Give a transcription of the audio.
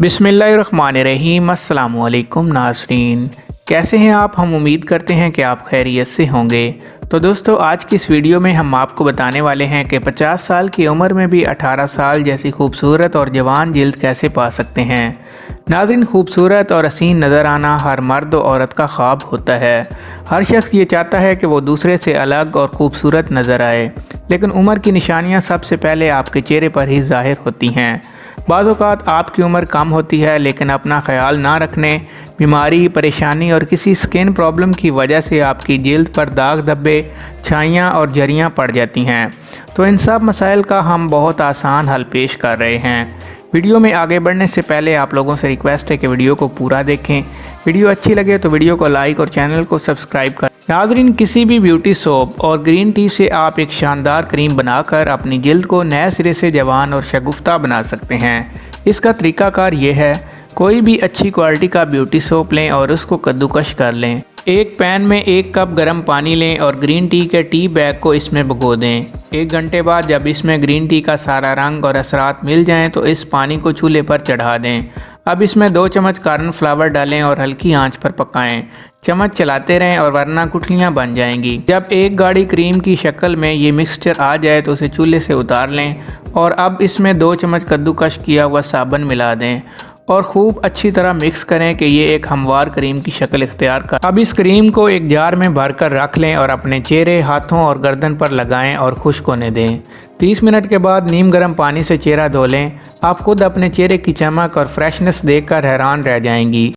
बिस्मिल्लाहिर्रहमानिर्रहीम। अस्सलामुअलैकुम नाज़रीन, कैसे हैं आप। हम उम्मीद करते हैं कि आप खैरियत से होंगे। तो दोस्तों, आज की इस वीडियो में हम आपको बताने वाले हैं कि 50 साल की उम्र में भी 18 साल जैसी खूबसूरत और जवान जिल्द कैसे पा सकते हैं। नाज़रीन, खूबसूरत और हसीन नज़र आना हर मर्द और औरत का ख्वाब होता है। हर शख्स ये चाहता है कि वो दूसरे से अलग और खूबसूरत नज़र आए, लेकिन उम्र की निशानियां सबसे पहले आपके चेहरे पर ही ज़ाहिर होती हैं। बाज़ औक़ात आपकी उम्र कम होती है, लेकिन अपना ख्याल ना रखने, बीमारी, परेशानी और किसी स्किन प्रॉब्लम की वजह से आपकी जिल्द पर दाग धब्बे, छाइयाँ और झरियाँ पड़ जाती हैं। तो इन सब मसाइल का हम बहुत आसान हल पेश कर रहे हैं। वीडियो में आगे बढ़ने से पहले आप लोगों से रिक्वेस्ट है कि वीडियो को पूरा देखें। वीडियो अच्छी लगे तो वीडियो को लाइक और चैनल को सब्सक्राइब करें। नाज़रीन, किसी भी ब्यूटी सोप और ग्रीन टी से आप एक शानदार क्रीम बनाकर अपनी जिल्द को नए सिरे से जवान और शगुफ्ता बना सकते हैं। इसका तरीकाकार ये है, कोई भी अच्छी क्वालिटी का ब्यूटी सोप लें और उसको कद्दूकश कर लें। एक पैन में 1 कप गर्म पानी लें और ग्रीन टी के टी बैग को इसमें भिगो दें। 1 घंटे बाद जब इसमें ग्रीन टी का सारा रंग और असरात मिल जाएं तो इस पानी को चूल्हे पर चढ़ा दें। अब इसमें 2 चम्मच कॉर्नफ्लावर डालें और हल्की आंच पर पकाएं। चम्मच चलाते रहें और वरना गुठलियाँ बन जाएंगी। जब एक गाढ़ी क्रीम की शक्ल में ये मिक्सचर आ जाए तो उसे चूल्हे से उतार लें और अब इसमें 2 चम्मच कद्दूकश किया हुआ साबुन मिला दें और खूब अच्छी तरह मिक्स करें कि ये एक हमवार क्रीम की शक्ल इख्तियार कर। अब इस क्रीम को एक जार में भरकर रख लें और अपने चेहरे, हाथों और गर्दन पर लगाएं और खुश्क होने दें। 30 मिनट के बाद नीम गर्म पानी से चेहरा धो लें। आप खुद अपने चेहरे की चमक और फ्रेशनेस देखकर हैरान रह जाएंगी।